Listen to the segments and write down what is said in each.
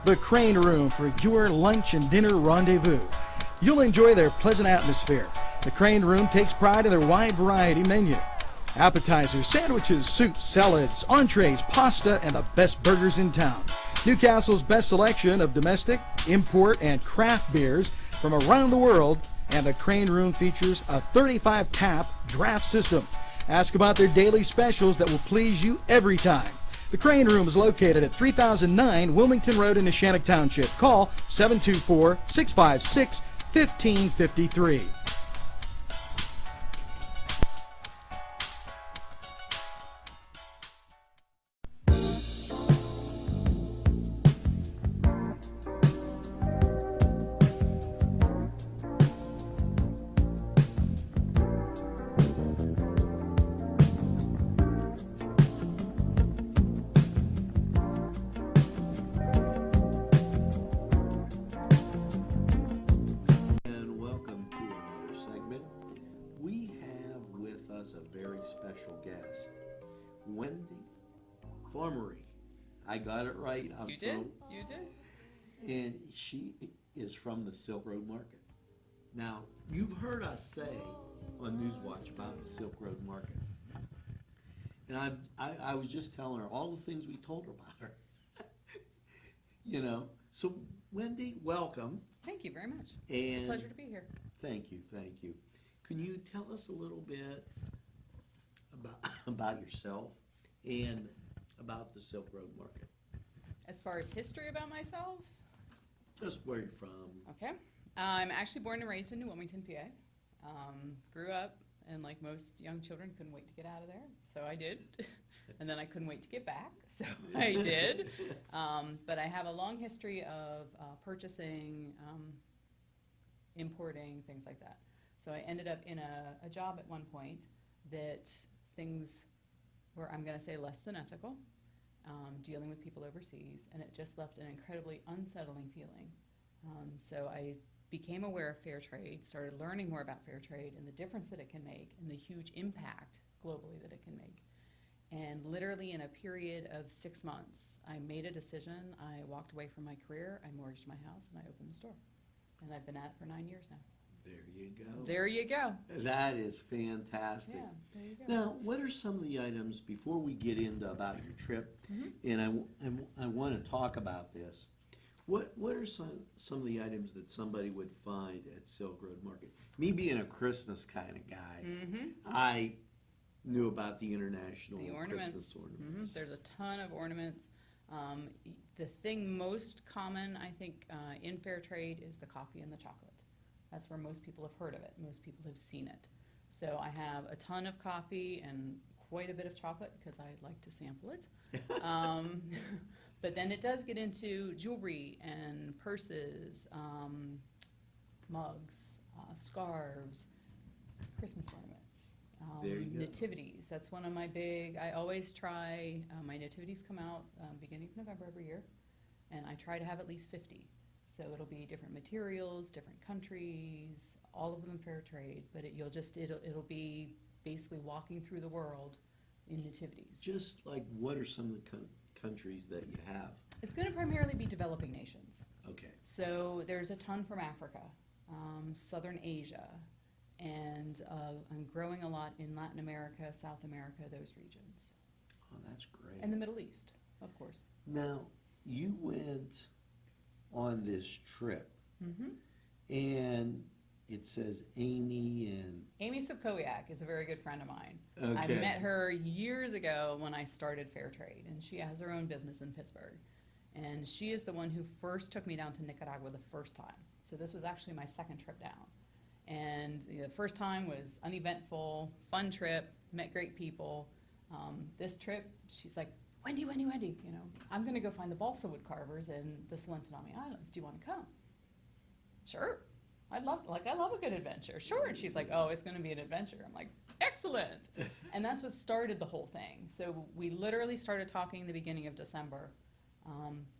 the Crane Room for your lunch and dinner rendezvous. You'll enjoy their pleasant atmosphere. The Crane Room takes pride in their wide variety menu. Appetizers, sandwiches, soups, salads, entrees, pasta, and the best burgers in town. Newcastle's best selection of domestic, import, and craft beers from around the world, and the Crane Room features a 35-tap draft system. Ask about their daily specials that will please you every time. The Crane Room is located at 3009 Wilmington Road in Neshannock Township. Call 724-656-1553. Special guest, Wendy Formery. I got it right. You did. And she is from the Silk Road Market. Now, you've heard us say on Newswatch about the Silk Road Market. And I was just telling her all the things we told her about her. You know, so Wendy, welcome. Thank you very much. And it's a pleasure to be here. Thank you. Can you tell us a little bit about yourself and about the Silk Road Market? As far as history about myself? Just where you're from. Okay. I'm actually born and raised in New Wilmington, PA. Grew up, and like most young children, couldn't wait to get out of there, so I did. And then I couldn't wait to get back, so I did. But I have a long history of purchasing, importing, things like that. So I ended up in a job at one point that things were, I'm going to say, less than ethical, dealing with people overseas, and it just left an incredibly unsettling feeling. So I became aware of fair trade, started learning more about fair trade and the difference that it can make and the huge impact globally that it can make. And literally in a period of 6 months, I made a decision. I walked away from my career, I mortgaged my house, and I opened the store. And I've been at it for 9 years now. There you go. There you go. That is fantastic. Yeah, there you go. Now, what are some of the items, before we get into about your trip, and I want to talk about this, what are some of the items that somebody would find at Silk Road Market? Me being a Christmas kind of guy, I knew about the international Christmas ornaments. There's a ton of ornaments. The thing most common, I think, in fair trade is the coffee and the chocolate. That's where most people have heard of it. Most people have seen it. So I have a ton of coffee and quite a bit of chocolate because I like to sample it. But then it does get into jewelry and purses, mugs, scarves, Christmas ornaments, nativities. That's one of my big, I always try, my nativities come out beginning of November every year, and I try to have at least 50. So it'll be different materials, different countries, all of them fair trade, but it'll be basically walking through the world in nativities. Just like, what are some of the countries that you have? It's going to primarily be developing nations. Okay. So there's a ton from Africa, Southern Asia, and I'm growing a lot in Latin America, South America, those regions. Oh, that's great. And the Middle East, of course. Now, you went on this trip, and it says Amy Subkowiak is a very good friend of mine. Okay. I met her years ago when I started Fair Trade, and she has her own business in Pittsburgh. And she is the one who first took me down to Nicaragua the first time. So this was actually my second trip down. And the first time was uneventful, fun trip, met great people. This trip, she's like, Wendy, you know, I'm going to go find the balsa wood carvers in the Solentinami Islands. Do you want to come? Sure. I love a good adventure. Sure. And she's like, oh, it's going to be an adventure. I'm like, excellent. And that's what started the whole thing. So we literally started talking the beginning of December,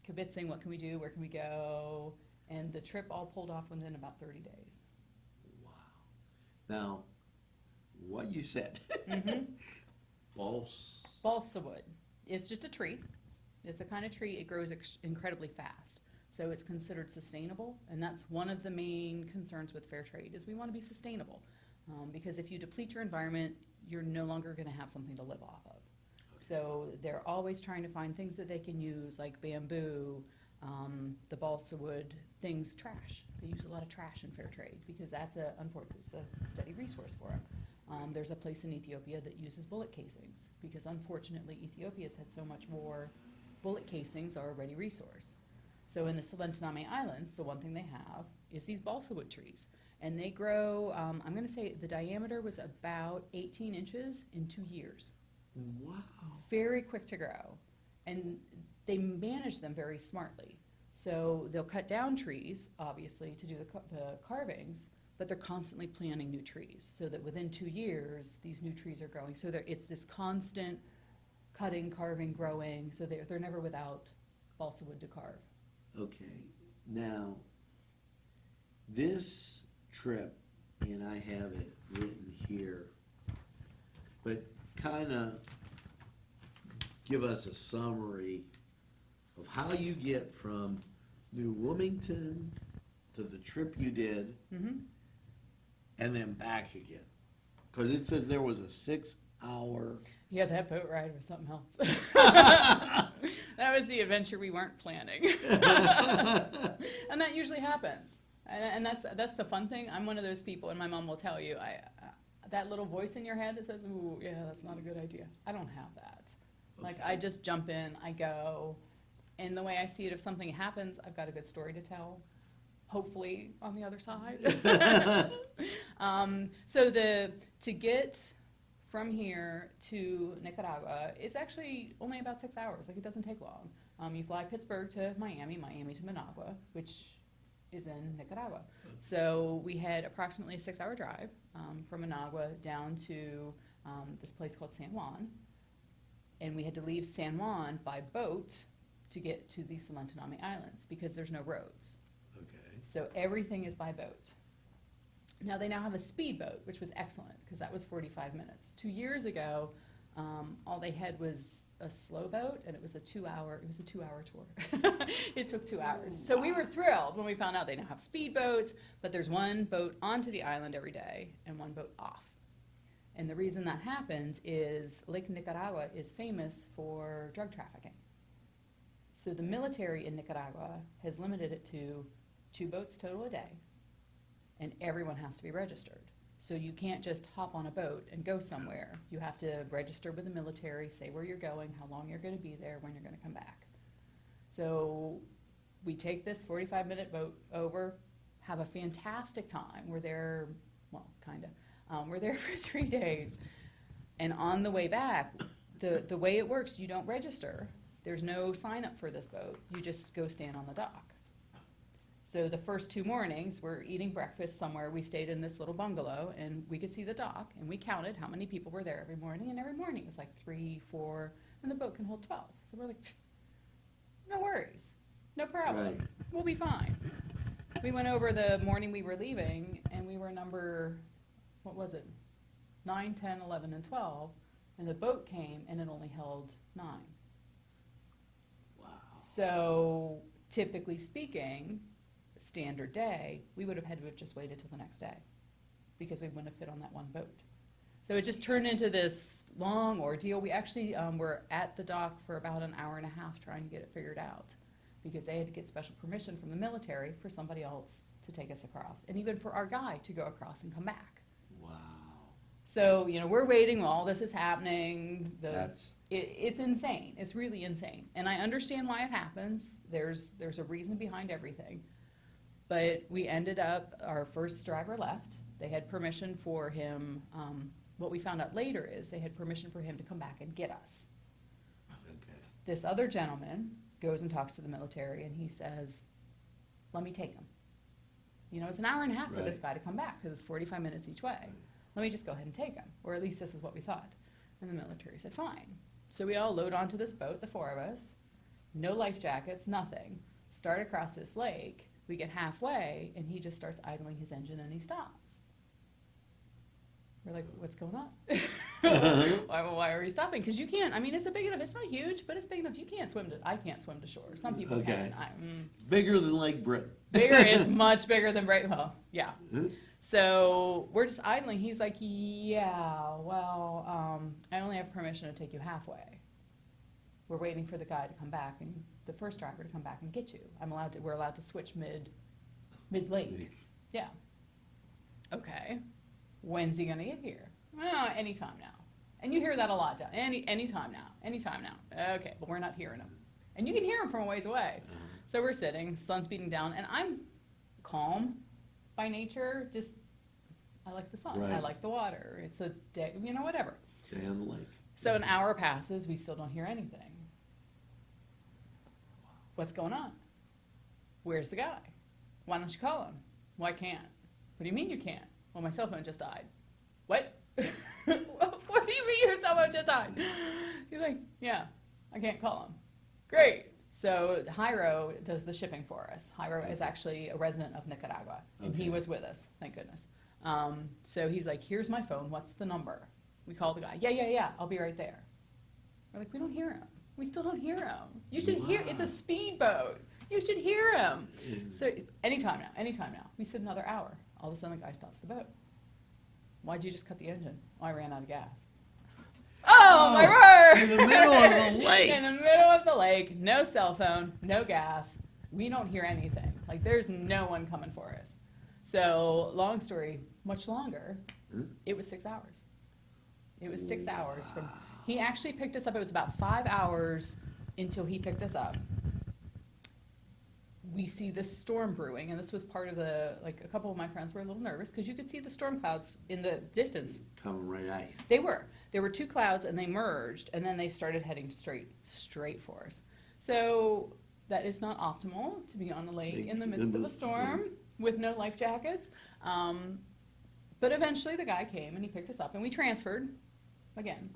kibitzing, what can we do, where can we go, and the trip all pulled off within about 30 days. Wow. Now, what you said, balsa wood. It's just a tree. It's a kind of tree. It grows incredibly fast. So it's considered sustainable, and that's one of the main concerns with fair trade is we want to be sustainable. Because if you deplete your environment, you're no longer going to have something to live off of. So they're always trying to find things that they can use, like bamboo, the balsa wood, things, trash. They use a lot of trash in fair trade because that's unfortunately, it's a steady resource for them. There's a place in Ethiopia that uses bullet casings because unfortunately Ethiopia's had so much war. Bullet casings are a ready resource. So in the Solentiname Islands, the one thing they have is these balsa wood trees. And they grow, I'm going to say the diameter was about 18 inches in 2 years. Wow. Very quick to grow. And they manage them very smartly. So they'll cut down trees, obviously, to do the carvings, but they're constantly planting new trees so that within 2 years, these new trees are growing. So it's this constant cutting, carving, growing, so they're never without balsa wood to carve. Okay, now, this trip, and I have it written here, but kind of give us a summary of how you get from New Wilmington to the trip you did, Mm-hmm. and then back again. Because it says there was a 6-hour. Yeah, that boat ride was something else. That was the adventure we weren't planning. And that usually happens. And that's the fun thing. I'm one of those people, and my mom will tell you, that little voice in your head that says, ooh, yeah, that's not a good idea. I don't have that. Okay. Like, I just jump in, I go, and the way I see it, if something happens, I've got a good story to tell, hopefully on the other side. So to get from here to Nicaragua, it's actually only about 6 hours. Like, it doesn't take long. You fly Pittsburgh to Miami, Miami to Managua, which is in Nicaragua. So we had approximately a 6-hour drive from Managua down to this place called San Juan. And we had to leave San Juan by boat to get to the Solentiname Islands because there's no roads. Okay. So everything is by boat. Now they now have a speedboat, which was excellent because that was 45 minutes. 2 years ago, all they had was a slow boat, and it was a 2-hour tour. It took 2 hours. So we were thrilled when we found out they now have speedboats, but there's one boat onto the island every day and one boat off. And the reason that happens is Lake Nicaragua is famous for drug trafficking. So the military in Nicaragua has limited it to 2 boats total a day, and everyone has to be registered. So you can't just hop on a boat and go somewhere. You have to register with the military, say where you're going, how long you're going to be there, when you're going to come back. So we take this 45-minute boat over, have a fantastic time. We're there, well, kind of. We're there for 3 days. And on the way back, the way it works, you don't register. There's no sign up for this boat. You just go stand on the dock. So the first 2 mornings, we're eating breakfast somewhere. We stayed in this little bungalow, and we could see the dock, and we counted how many people were there every morning, and every morning it was like 3, 4, and the boat can hold 12. So we're like, no worries, no problem. Right. We'll be fine. We went over the morning we were leaving, and we were number, what was it, 9, 10, 11, and 12, and the boat came, and it only held 9. Wow. So typically speaking, standard day, we would have had to have just waited till the next day because we wouldn't have fit on that one boat. So it just turned into this long ordeal. We actually were at the dock for about an hour and a half trying to get it figured out because they had to get special permission from the military for somebody else to take us across, and even for our guy to go across and come back. Wow. So, we're waiting while all this is happening. It's insane. It's really insane. And I understand why it happens. There's a reason behind everything. But we ended up, our first driver left. They had permission for him. What we found out later is they had permission for him to come back and get us. Okay. This other gentleman goes and talks to the military, and he says, let me take him. It's an hour and a half for this guy to come back because it's 45 minutes each way. Let me just go ahead and take him, or at least this is what we thought. And the military said, fine. So we all load onto this boat, the 4 of us, no life jackets, nothing, start across this lake. We get halfway, and he just starts idling his engine, and he stops. We're like, what's going on? Why are we stopping? Because you can't. I mean, it's a big enough. It's not huge, but it's big enough. You can't swim to. I can't swim to shore. Some people Okay. can. Bigger than Lake Britain. Bigger is much bigger than Well, yeah. Huh? So we're just idling. He's like, yeah, well, I only have permission to take you halfway. We're waiting for the guy to come back and the first driver to come back and get you. We're allowed to switch mid lake. Yeah. Okay. When's he gonna get here? Anytime now. And you hear that a lot, Doug. Anytime now. Okay, but we're not hearing him. And you can hear him from a ways away. So we're sitting, sun's beating down, and I'm calm by nature. Just, I like the sun. Right. I like the water. It's a day, whatever. Day on the lake. So an hour passes, we still don't hear anything. What's going on? Where's the guy? Why don't you call him? Well, I can't. What do you mean you can't? Well, my cell phone just died. What? What do you mean your cell phone just died? He's like, yeah, I can't call him. Great. So Jairo does the shipping for us. Jairo is actually a resident of Nicaragua, and he was with us, thank goodness. So he's like, here's my phone, what's the number? We call the guy, yeah, I'll be right there. We're like, we don't hear him. We still don't hear him. You should hear, it's a speedboat. You should hear him. So anytime now. We sit another hour. All of a sudden the guy stops the boat. Why'd you just cut the engine? Oh, I ran out of gas. Oh, my word! In the middle of the lake. In the middle of the lake, no cell phone, no gas. We don't hear anything. Like, there's no one coming for us. So, long story, much longer, it was 6 hours. It was 6 hours from, he actually picked us up, it was about 5 hours until he picked us up. We see this storm brewing, and this was part of the, like, a couple of my friends were a little nervous because you could see the storm clouds in the distance. Coming right at you. They were. There were two clouds, and they merged, and then they started heading straight for us. So that is not optimal to be on the lake in the midst of a storm with no life jackets. But eventually the guy came, and he picked us up, and we transferred, again,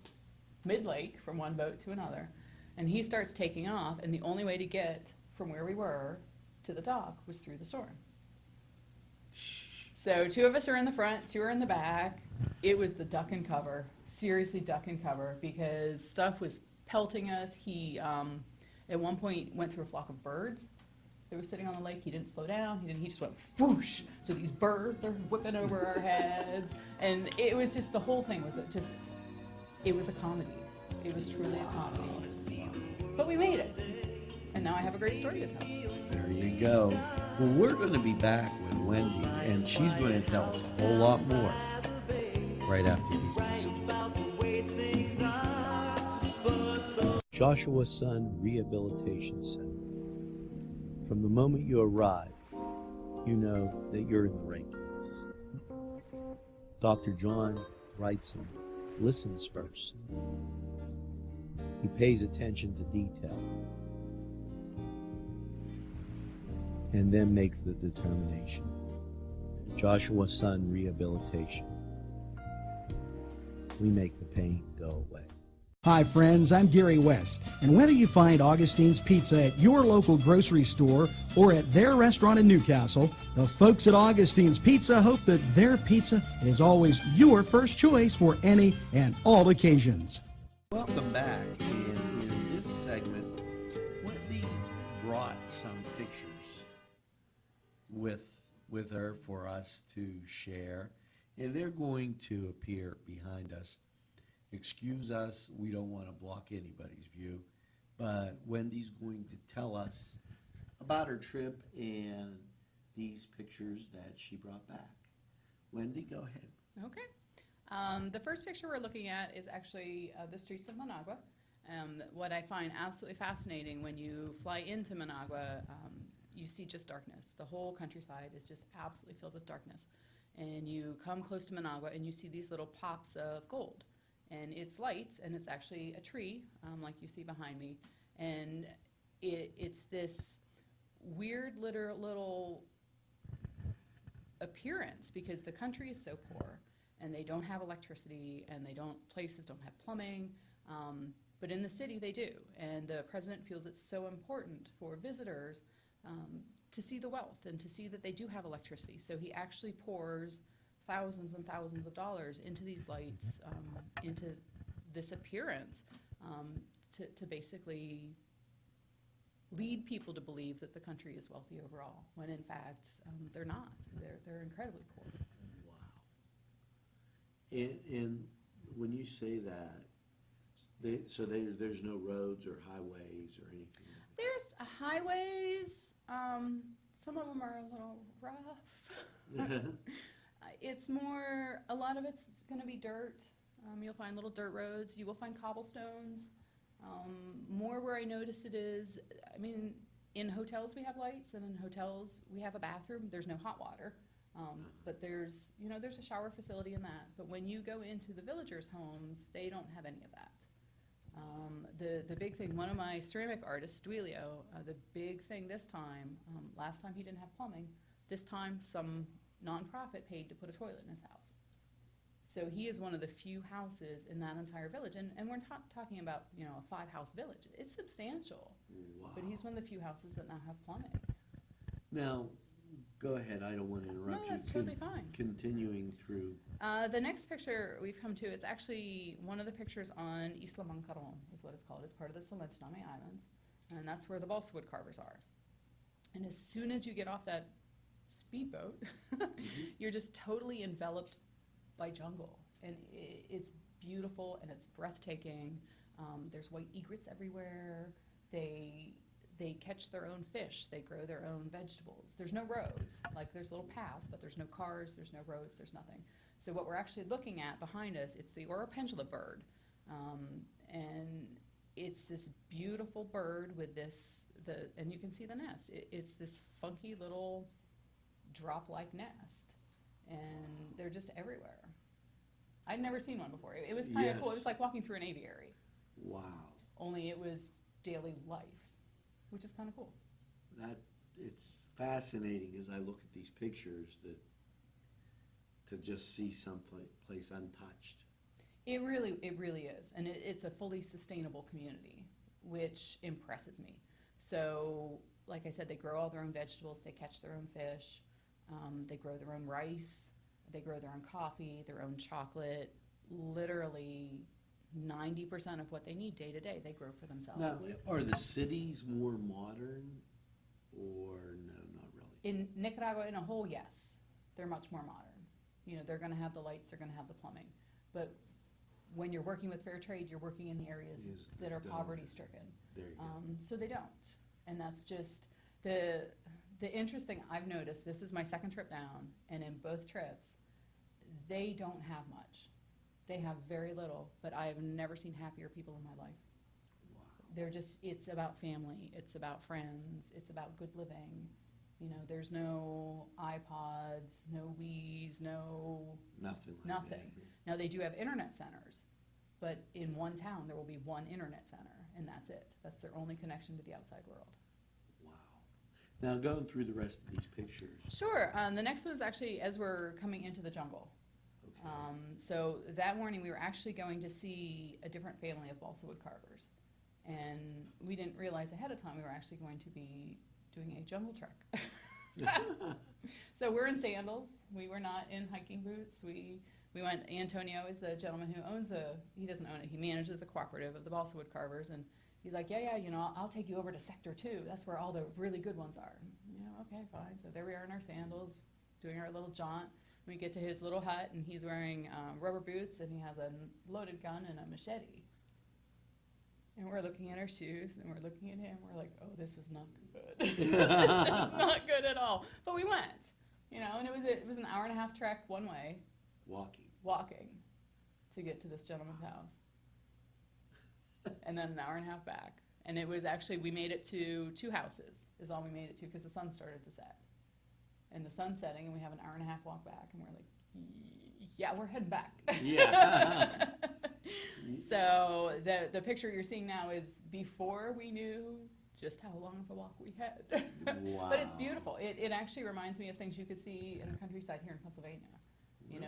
mid-lake from one boat to another. And he starts taking off, and the only way to get from where we were to the dock was through the storm. So 2 of us are in the front, 2 are in the back. It was the duck and cover, seriously duck and cover, because stuff was pelting us. He, at one point, went through a flock of birds that were sitting on the lake. He didn't slow down. He just went whoosh. So these birds are whipping over our heads. And it was just, the whole thing was it was a comedy. It was truly a comedy. But we made it. And now I have a great story to tell. There you go. Well, we're going to be back with Wendy, and she's going to tell us a whole lot more right after these messages. Joshua Son Rehabilitation Center. From the moment you arrive, you know that you're in the right place. Dr. John Wrightson listens first. He pays attention to detail and then makes the determination. Joshua Son Rehabilitation. We make the pain go away. Hi friends, I'm Gary West, and whether you find Augustine's Pizza at your local grocery store or at their restaurant in Newcastle, the folks at Augustine's Pizza hope that their pizza is always your first choice for any and all occasions. Welcome back, and in this segment, Wendy brought some pictures with her for us to share, and they're going to appear behind us. Excuse us, we don't want to block anybody's view, but Wendy's going to tell us about her trip and these pictures that she brought back. Wendy, go ahead. Okay. The first picture we're looking at is actually the streets of Managua. What I find absolutely fascinating when you fly into Managua, you see just darkness. The whole countryside is just absolutely filled with darkness. And you come close to Managua and you see these little pops of gold. And it's lights, and it's actually a tree, like you see behind me. And it's this weird little appearance because the country is so poor, and they don't have electricity, and places don't have plumbing. But in the city, they do. And the president feels it's so important for visitors to see the wealth and to see that they do have electricity. So he actually pours thousands and thousands of dollars into these lights, into this appearance, to basically lead people to believe that the country is wealthy overall, when in fact they're not. They're incredibly poor. Wow. And when you say that, there's no roads or highways or anything like that? There's highways. Some of them are a little rough. It's more, a lot of it's going to be dirt. You'll find little dirt roads. You will find cobblestones. More where I notice it is, I mean, in hotels we have lights, and in hotels we have a bathroom. There's no hot water, but there's a shower facility in that. But when you go into the villagers' homes, they don't have any of that. The big thing, one of my ceramic artists, Duilio, the big thing this time, last time he didn't have plumbing, this time some nonprofit paid to put a toilet in his house. So he is one of the few houses in that entire village, and we're not talking about a 5-house village. It's substantial, Wow. but he's one of the few houses that now have plumbing. Now, go ahead, I don't want to interrupt you. No, that's totally fine. Continuing through. The next picture we've come to, it's actually one of the pictures on Isla Mancaron, is what it's called. It's part of the Solentiname Islands, and that's where the balsa wood carvers are. And as soon as you get off that speedboat, you're just totally enveloped by jungle, and it's beautiful and it's breathtaking. There's white egrets everywhere. They catch their own fish. They grow their own vegetables. There's no roads. Like, there's little paths, but there's no cars, there's no roads, there's nothing. So what we're actually looking at behind us, it's the Oropendola bird, and it's this beautiful bird with and you can see the nest. It's this funky little drop-like nest, and they're just everywhere. I'd never seen one before. It was kind of cool. It was like walking through an aviary. Wow. Only it was daily life, which is kind of cool. It's fascinating as I look at these pictures to just see some place untouched. It really is, and it's a fully sustainable community, which impresses me. So, like I said, they grow all their own vegetables, they catch their own fish, they grow their own rice, they grow their own coffee, their own chocolate. Literally 90% of what they need day to day, they grow for themselves. Now, are the cities more modern, or no, not really? In Nicaragua, in a whole, yes, they're much more modern. They're going to have the lights, they're going to have the plumbing, but when you're working with fair trade, you're working in the areas that are poverty-stricken. There you go. So they don't, and that's just the interesting. I've noticed, this is my second trip down, and in both trips, they don't have much. They have very little, but I have never seen happier people in my life. Wow. They're just, it's about family, it's about friends, it's about good living. There's no iPods, no Wiis, Nothing like nothing. that. Now, they do have internet centers, but in one town there will be one internet center, and that's it. That's their only connection to the outside world. Wow. Now, going through the rest of these pictures. Sure. The next one is actually as we're coming into the jungle. Okay. So that morning we were actually going to see a different family of balsa wood carvers, and we didn't realize ahead of time we were actually going to be doing a jungle trek. So we're in sandals. We were not in hiking boots. We went. Antonio is the gentleman who owns he doesn't own it, he manages the cooperative of the balsa wood carvers, and he's like, yeah, I'll take you over to Sector 2. That's where all the really good ones are. Okay, fine. So there we are in our sandals, doing our little jaunt. We get to his little hut, and he's wearing rubber boots, and he has a loaded gun and a machete. And we're looking at our shoes, and we're looking at him. We're like, oh, this is not good. This is not good at all. But we went, and it was an hour-and-a-half trek one way. Walking to get to this gentleman's house. And then an hour-and-a-half back. And it was actually, we made it to 2 houses, is all we made it to, because the sun started to set. And the sun's setting, and we have an hour-and-a-half walk back, and we're like, yeah, we're heading back. Yeah. So the picture you're seeing now is before we knew just how long of a walk we had. Wow. But it's beautiful. It actually reminds me of things you could see in the countryside here in Pennsylvania.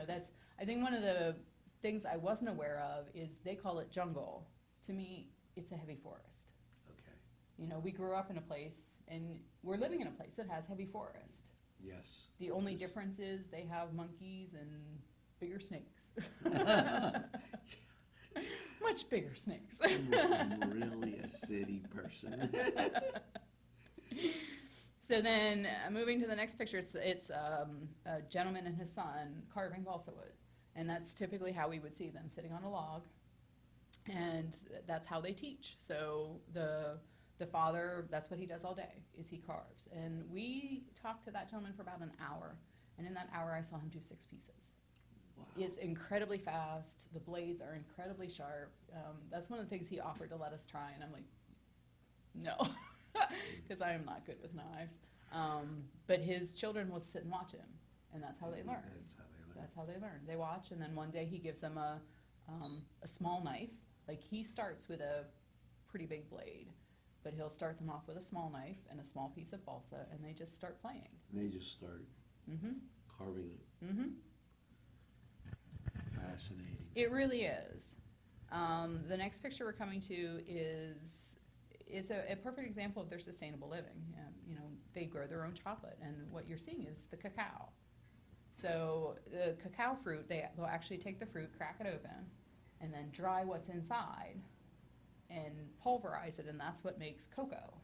That's, I think one of the things I wasn't aware of is they call it jungle. To me, it's a heavy forest. Okay. We grew up in a place, and we're living in a place that has heavy forest. Yes. The only Yes. difference is they have monkeys and bigger snakes. Much bigger snakes. I'm really a city person. So then, moving to the next picture, it's a gentleman and his son carving balsa wood. And that's typically how we would see them, sitting on a log. And that's how they teach. So the father, that's what he does all day, is he carves. And we talked to that gentleman for about an hour. And in that hour, I saw him do 6 pieces. Wow. It's incredibly fast. The blades are incredibly sharp. That's one of the things he offered to let us try. And I'm like, no. Because I am not good with knives. But his children will sit and watch him, and that's how they learn. That's how they learn. That's how they learn. They watch, and then one day he gives them a small knife. Like, he starts with a pretty big blade, but he'll start them off with a small knife and a small piece of balsa, and they just start playing. And they just start carving it. Mm-hmm. Fascinating. It really is. The next picture we're coming to is a perfect example of their sustainable living. You know, they grow their own chocolate, and what you're seeing is the cacao. So the cacao fruit, they'll actually take the fruit, crack it open, and then dry what's inside and pulverize it, and that's what makes cocoa.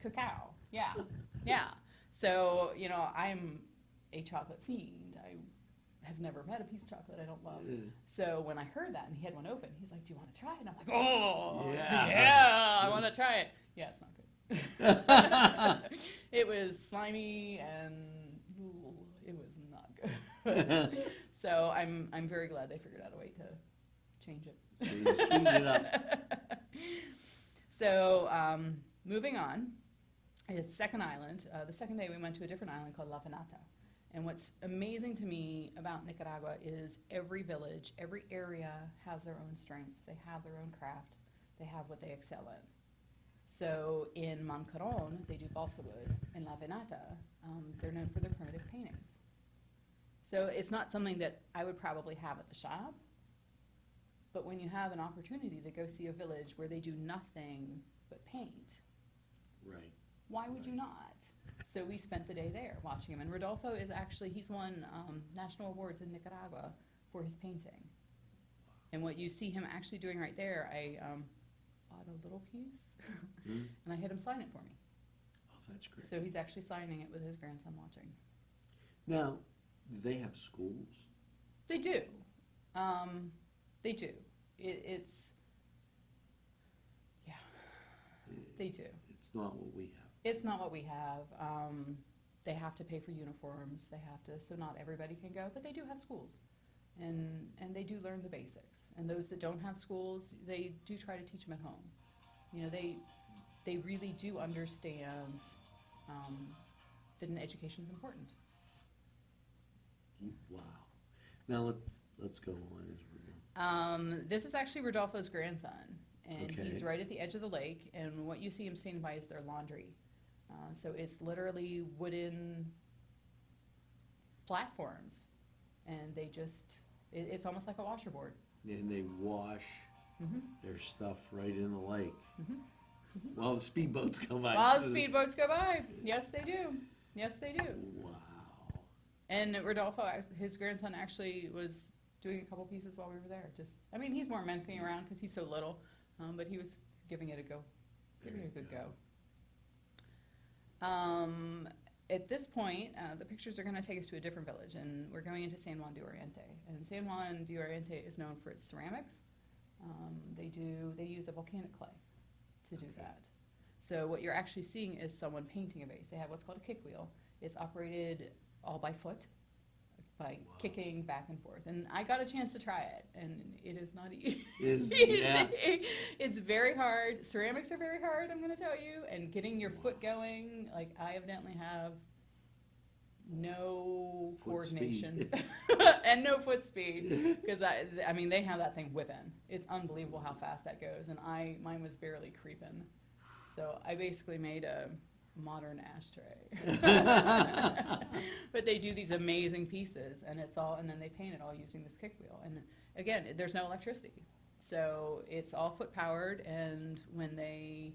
Cacao, yeah, yeah. So, you know, I'm a chocolate fiend. I have never met a piece of chocolate I don't love. So when I heard that and he had one open, he's like, "Do you want to try it?" And I'm like, "Oh, yeah, I want to try it." Yeah, it's not good. It was slimy and it was not good. So I'm very glad they figured out a way to change it. So you sweeten it up. So moving on, it's second island. The second day we went to a different island called La Venata. And what's amazing to me about Nicaragua is every village, every area has their own strength. They have their own craft. They have what they excel in. So in Mancaron, they do balsa wood. In La Venata, they're known for their primitive paintings. So it's not something that I would probably have at the shop. But when you have an opportunity to go see a village where they do nothing but paint, Right. why would you not? So we spent the day there watching him. And Rodolfo is actually, he's won national awards in Nicaragua for his painting. And what you see him actually doing right there, I bought a little piece and I had him sign it for me. Oh, that's great. So he's actually signing it with his grandson watching. Now, do they have schools? They do. They do. It's, yeah, they do. It's not what we have. It's not what we have. They have to pay for uniforms. They have to, so not everybody can go, but they do have schools. And they do learn the basics. And those that don't have schools, they do try to teach them at home. You know, they really do understand that an education is important. Wow. Now let's go on as we're going. This is actually Rodolfo's grandson, and Okay. he's right at the edge of the lake, and what you see him standing by is their laundry. So it's literally wooden platforms, and they just, it's almost like a washerboard. And they wash Mm-hmm. their stuff right in the lake. While the speedboats go by. While the speedboats go by. Yes, they do. Yes, they do. Wow. And Rodolfo, his grandson, actually was doing a couple pieces while we were there. Just, I mean, he's more mentoring around because he's so little, but he was giving it a go. Giving it a good go. At this point, the pictures are going to take us to a different village, and we're going into San Juan de Oriente. And San Juan de Oriente is known for its ceramics. They use a volcanic clay to do that. So what you're actually seeing is someone painting a vase. They have what's called a kick wheel. It's operated all by foot, by kicking back and forth. And I got a chance to try it, and it is not easy. Yeah. It's very hard. Ceramics are very hard, I'm going to tell you. And getting your foot going, like I evidently have no Foot coordination and no foot speed, because I mean they have that thing whipping. It's unbelievable how fast that goes, and mine was barely creeping. So I basically made a modern ashtray. But they do these amazing pieces, and then they paint it all using this kick wheel. And again, there's no electricity, so it's all foot powered. And when they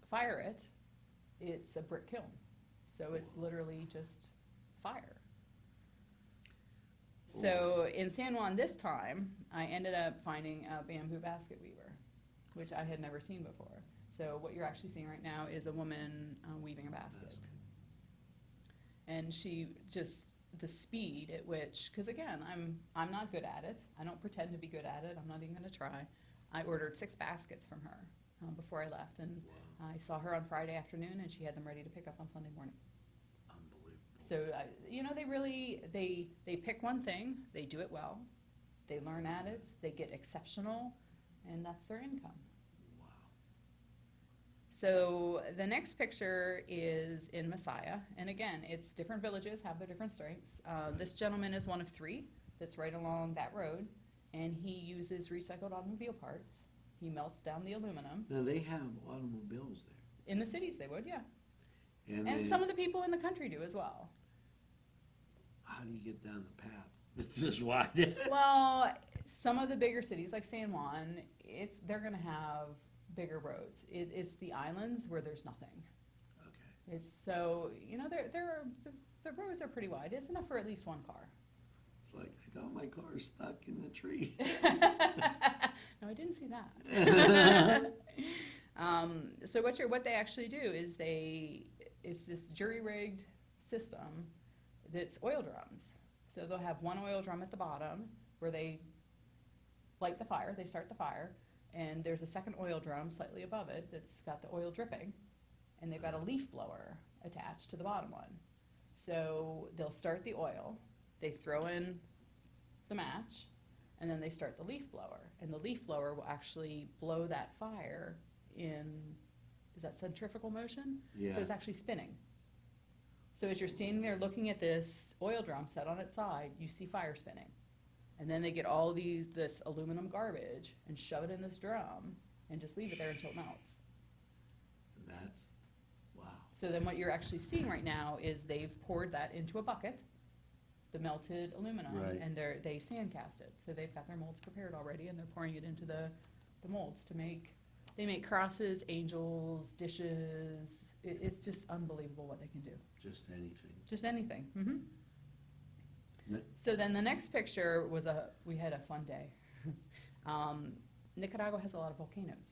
fire it, it's a brick kiln. So it's literally just fire. So in San Juan this time, I ended up finding a bamboo basket weaver, which I had never seen before. So what you're actually seeing right now is a woman weaving a basket. And she just, the speed at which, because again, I'm not good at it. I don't pretend to be good at it. I'm not even going to try. I ordered 6 baskets from her before I left, and I saw her on Friday afternoon, and she had them ready to pick up on Sunday morning. Unbelievable. So, you know, they really, they pick one thing, they do it well, they learn at it, they get exceptional, and that's their income. Wow. So the next picture is in Messiah, and again, it's different villages have their different strengths. This gentleman is one of 3 that's right along that road, and he uses recycled automobile parts. He melts down the aluminum. Now, they have automobiles there. In the cities they would, yeah. And And some of the people in the country do as well. how do you get down the path? It's this wide. Well, some of the bigger cities like San Juan, they're going to have bigger roads. It's the islands where there's nothing. Okay. It's so, you know, the roads are pretty wide. It's enough for at least one car. It's like, I got my car stuck in the tree. No, I didn't see that. So what they actually do is it's this jury-rigged system that's oil drums. So they'll have one oil drum at the bottom where they light the fire, they start the fire, and there's a second oil drum slightly above it that's got the oil dripping, and they've got a leaf blower attached to the bottom one. So they'll start the oil, they throw in the match, and then they start the leaf blower. And the leaf blower will actually blow that fire in, is that centrifugal motion? Yeah. So it's actually spinning. So as you're standing there looking at this oil drum set on its side, you see fire spinning. And then they get all this aluminum garbage and shove it in this drum and just leave it there until it melts. That's, wow. So then what you're actually seeing right now is they've poured that into a bucket, the melted aluminum, Right. and they sand cast it. So they've got their molds prepared already, and they're pouring it into the molds to make, they make crosses, angels, dishes. It's just unbelievable what they can do. Just anything. Just anything. Mm-hmm. Ne- So then the next picture was we had a fun day. Nicaragua has a lot of volcanoes.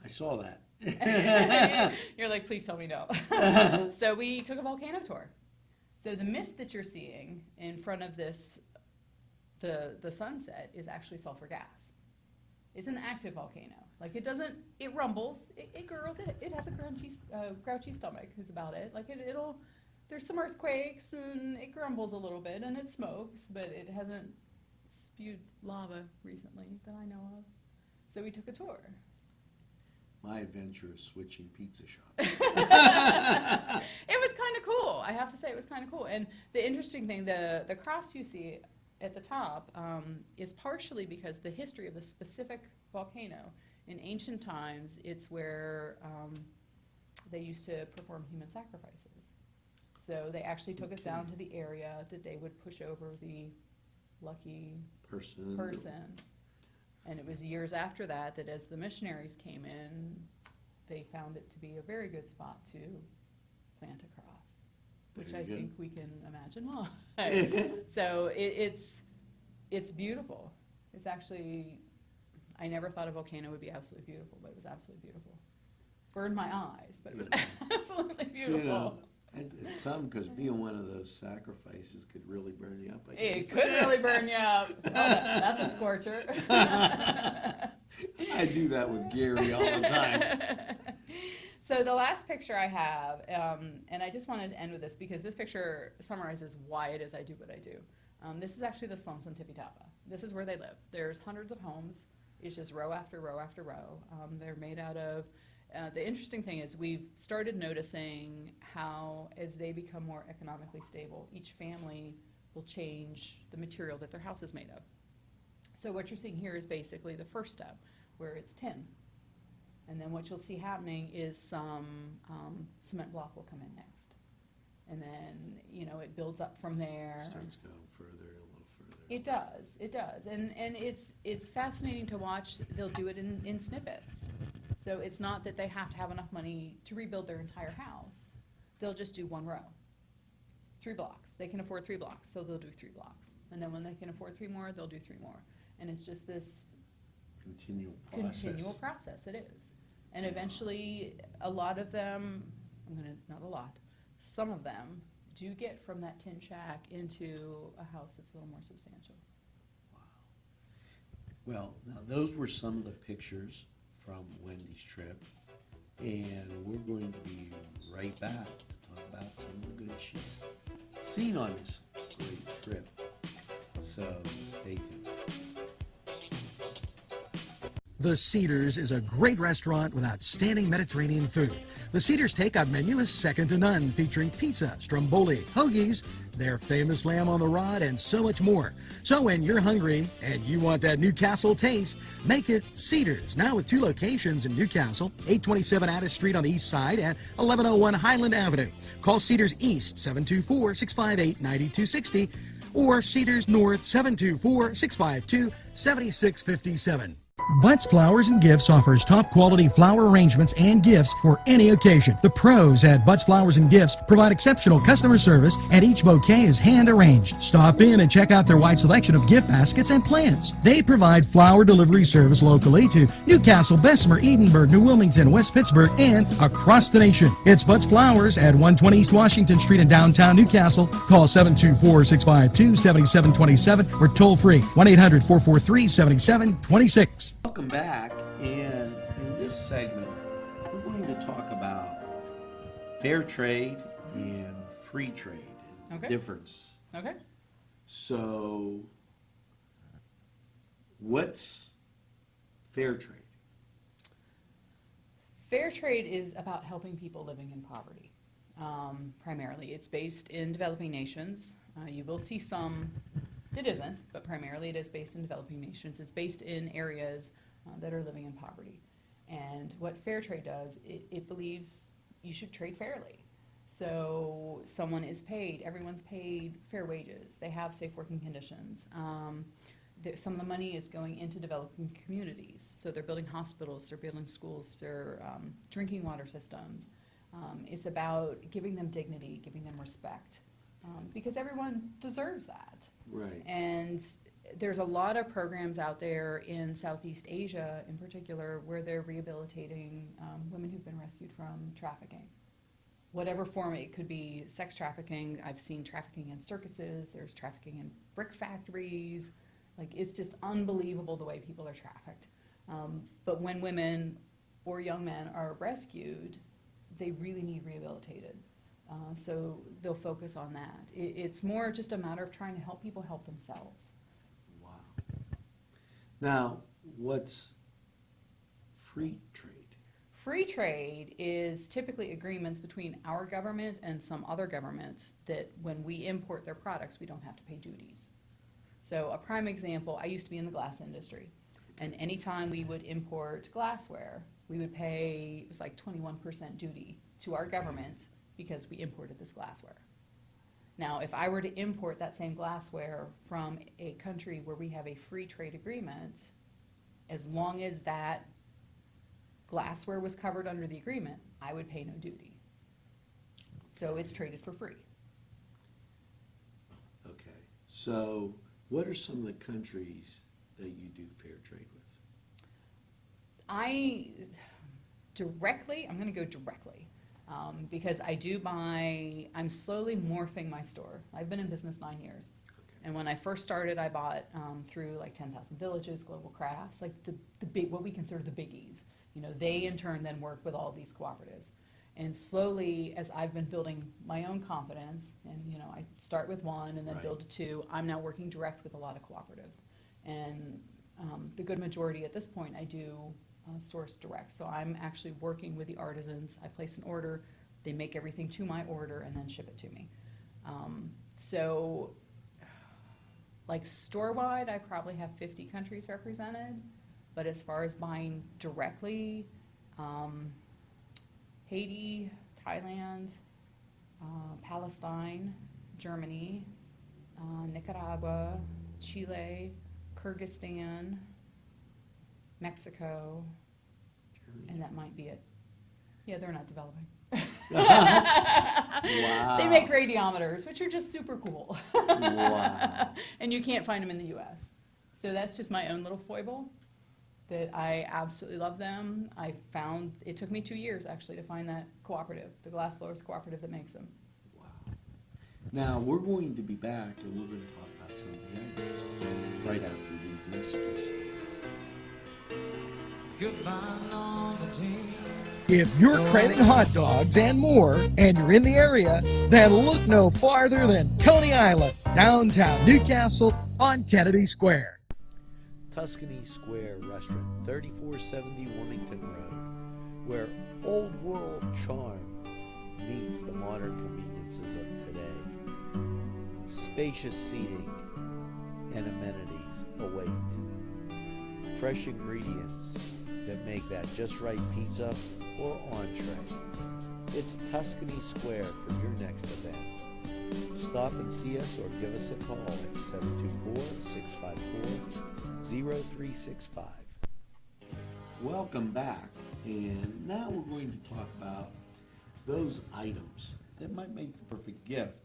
I saw that. You're like, please tell me no. So we took a volcano tour. So the mist that you're seeing in front of this, the sunset, is actually sulfur gas. It's an active volcano. Like it rumbles, it gurgles, it has a grouchy stomach is about it. Like there's some earthquakes and it grumbles a little bit and it smokes, but it hasn't spewed lava recently that I know of. So we took a tour. My adventure is switching pizza shops. It was kind of cool. I have to say it was kind of cool. And the interesting thing, the cross you see at the top is partially because the history of the specific volcano. In ancient times, it's where they used to perform human sacrifices. So they actually took us down to the area that they would push over the lucky person. And it was years after that as the missionaries came in, they found it to be a very good spot to plant a cross, which I think we can imagine why. So it's beautiful. It's actually, I never thought a volcano would be absolutely beautiful, but it was absolutely beautiful. Burned my eyes, but it was absolutely beautiful. You know, and some, because being one of those sacrifices could really burn you up. I It guess. could really burn you up. Oh, that's a scorcher. I do that with Gary all the time. So the last picture I have, and I just wanted to end with this because this picture summarizes why it is I do what I do. This is actually the slums in Tipitapa. This is where they live. There's hundreds of homes. It's just row after row after row. They're made out of, the interesting thing is we've started noticing how as they become more economically stable, each family will change the material that their house is made of. So what you're seeing here is basically the first step, where it's tin. And then what you'll see happening is some cement block will come in next. And then, you know, it builds up from there. Starts going further, a little further. It does. And it's fascinating to watch. They'll do it in snippets. So it's not that they have to have enough money to rebuild their entire house. They'll just do one row, 3 blocks. They can afford 3 blocks, so they'll do 3 blocks. And then when they can afford 3 more, they'll do 3 more. And it's just this Continual process. It is. And eventually, a lot of them, not a lot, some of them do get from that tin shack into a house that's a little more substantial. Wow. Well, now those were some of the pictures from Wendy's trip, and we're going to be right back to talk about some of the good she's seen on this great trip. So stay tuned. The Cedars is a great restaurant with outstanding Mediterranean food. The Cedars takeout menu is second to none, featuring pizza, stromboli, hoagies, their famous lamb on the rod, and so much more. So when you're hungry and you want that Newcastle taste, make it Cedars, now with 2 locations in Newcastle, 827 Addis Street on the east side and 1101 Highland Avenue. Call Cedars East, 724-658-9260, or Cedars North, 724-652-7657. Butts Flowers and Gifts offers top quality flower arrangements and gifts for any occasion. The pros at Butts Flowers and Gifts provide exceptional customer service, and each bouquet is hand arranged. Stop in and check out their wide selection of gift baskets and plants. They provide flower delivery service locally to Newcastle, Bessemer, Edinburgh, New Wilmington, West Pittsburgh, and across the nation. It's Butts Flowers at 120 East Washington Street in downtown Newcastle. Call 724-652-7727 or toll free 1-800-443-7726. Welcome back, and in this segment, we're going to talk about fair trade and free trade and the difference. Okay. So, what's fair trade? Fair trade is about helping people living in poverty. Primarily, it's based in developing nations. You will see some it isn't, but primarily it is based in developing nations. It's based in areas that are living in poverty. And what fair trade does, it believes you should trade fairly. So someone is paid, everyone's paid fair wages. They have safe working conditions. Some of the money is going into developing communities. So they're building hospitals, they're building schools, they're drinking water systems. It's about giving them dignity, giving them respect, because everyone deserves that. Right. And there's a lot of programs out there in Southeast Asia in particular where they're rehabilitating women who've been rescued from trafficking. Whatever form, it could be sex trafficking. I've seen trafficking in circuses, there's trafficking in brick factories. Like, it's just unbelievable the way people are trafficked. But when women or young men are rescued, they really need rehabilitated. So they'll focus on that. It's more just a matter of trying to help people help themselves. Wow. Now, what's free trade? Free trade is typically agreements between our government and some other government that when we import their products, we don't have to pay duties. So a prime example, I used to be in the glass industry, and anytime we would import glassware, we would pay, it was like 21% duty to our government because we imported this glassware. Now, if I were to import that same glassware from a country where we have a free trade agreement, as long as that glassware was covered under the agreement, I would pay no duty. So it's traded for free. Okay. So what are some of the countries that you do fair trade with? I'm going to go directly. Because I do buy, I'm slowly morphing my store. I've been in business 9 years. Okay. And when I first started, I bought through like 10,000 Villages, Global Crafts, like the big, what we consider the biggies. You know, they in turn then work with all these cooperatives. And slowly, as I've been building my own confidence, and you know, I start with one and then Right. build to two, I'm now working direct with a lot of cooperatives. And the good majority at this point, I do source direct. So I'm actually working with the artisans. I place an order, they make everything to my order, and then ship it to me. So, like store-wide, I probably have 50 countries represented. But as far as buying directly, Haiti, Thailand, Palestine, Germany, Nicaragua, Chile, Kyrgyzstan, Mexico, and that might be it. Yeah, they're not developing. Wow. They make radiometers, which are just super cool. Wow. And you can't find them in the U.S. So that's just my own little foible, that I absolutely love them. I found, it took me 2 years actually to find that cooperative, the glass blowers cooperative that makes them. Wow. Now, we're going to be back and we're going to talk about some of the items right after these messages. If you're craving hot dogs and more, and you're in the area, then look no farther than Coney Island, downtown Newcastle on Kennedy Square. Tuscany Square Restaurant, 3470 Wilmington Road, where old world charm meets the modern conveniences of today. Spacious seating and amenities await. Fresh ingredients that make that just right pizza or entree. It's Tuscany Square for your next event. Stop and see us or give us a call at 724-654-0365. Welcome back, and now we're going to talk about those items that might make the perfect gift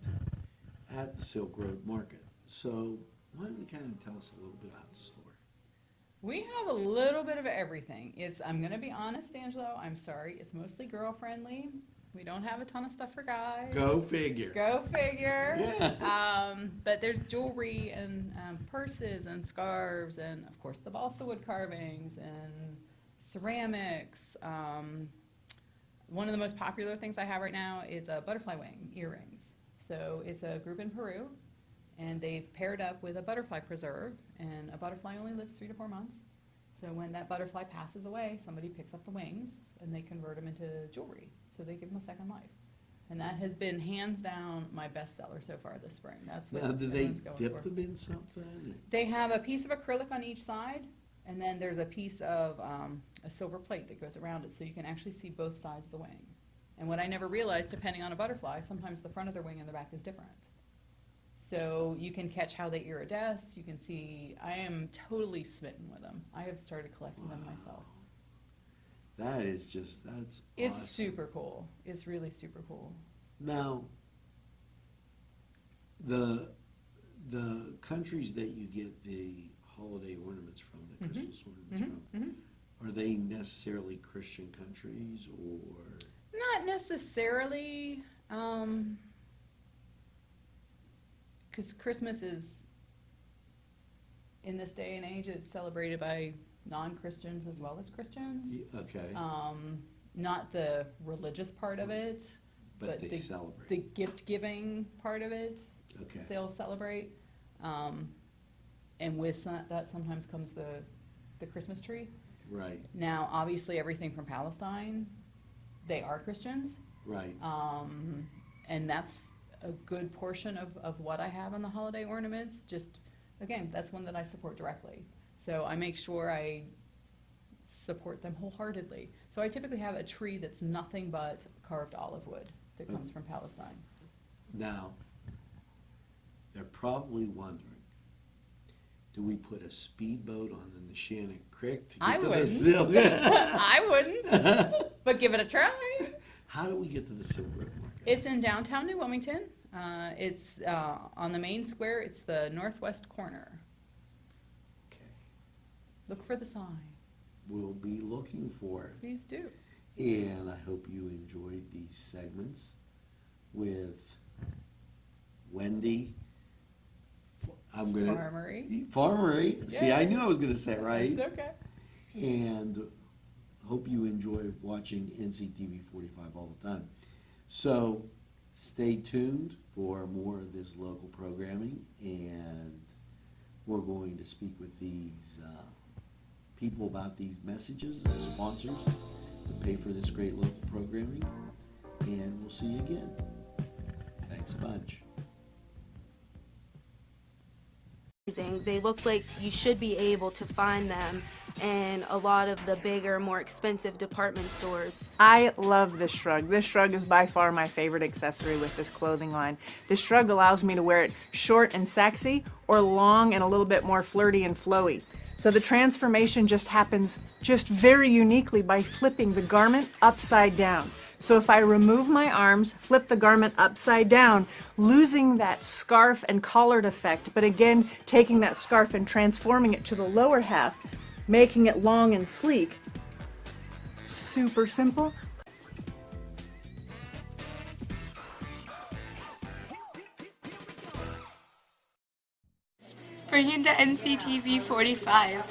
at the Silk Road Market. So why don't you kind of tell us a little bit about the store? We have a little bit of everything. I'm going to be honest, Angelo, I'm sorry, it's mostly girl-friendly. We don't have a ton of stuff for guys. Go figure. Go figure. Yeah. But there's jewelry and purses and scarves and, of course, the balsa wood carvings and ceramics. One of the most popular things I have right now is a butterfly wing earrings. So it's a group in Peru, and they've paired up with a butterfly preserve, and a butterfly only lives 3 to 4 months. So when that butterfly passes away, somebody picks up the wings and they convert them into jewelry. So they give them a second life. And that has been hands down my bestseller so far this spring. That's what Now, do they everyone's going dip for. them in something? They have a piece of acrylic on each side, and then there's a piece of a silver plate that goes around it, so you can actually see both sides of the wing. And what I never realized, depending on a butterfly, sometimes the front of their wing and the back is different. So you can catch how they iridesce. You can see, I am totally smitten with them. I have started collecting them myself. That is just, that's It's awesome. super cool. It's really super cool. Now, the countries that you get the holiday ornaments from, the Christmas ornaments from, are they necessarily Christian countries or? Not necessarily, because Christmas is, in this day and age, it's celebrated by non-Christians as well as Christians. Okay, Not the religious part of it, but they the celebrate. gift-giving part of it, Okay, they'll celebrate. And with that sometimes comes the Christmas tree. right, Now, obviously, everything from Palestine, they are Christians. right. And that's a good portion of what I have on the holiday ornaments. Just, again, that's one that I support directly. So I make sure I support them wholeheartedly. So I typically have a tree that's nothing but carved olive wood that comes from Palestine. Now, they're probably wondering, do we put a speedboat on the Neshannock Creek to get I to the wouldn't. Silk? I wouldn't, but give it a try. How do we get to the Silk Road Market? It's in downtown New Wilmington. It's on the main square. It's the northwest corner. Okay. Look for the sign. We'll be looking for it. Please do. And I hope you enjoyed these segments with Wendy. I'm gonna Farmery. See, I knew I was gonna say it right. It's okay. And hope you enjoy watching NCTV45 all the time. So stay tuned for more of this local programming, and we're going to speak with these people about these messages and sponsors to pay for this great local programming, and we'll see you again. Thanks a bunch. They look like you should be able to find them in a lot of the bigger, more expensive department stores. I love this shrug. This shrug is by far my favorite accessory with this clothing line. This shrug allows me to wear it short and sexy or long and a little bit more flirty and flowy. So the transformation just happens just very uniquely by flipping the garment upside down. So if I remove my arms, flip the garment upside down, losing that scarf and collared effect, but again, taking that scarf and transforming it to the lower half, making it long and sleek. Super simple. Bring in the NCTV45.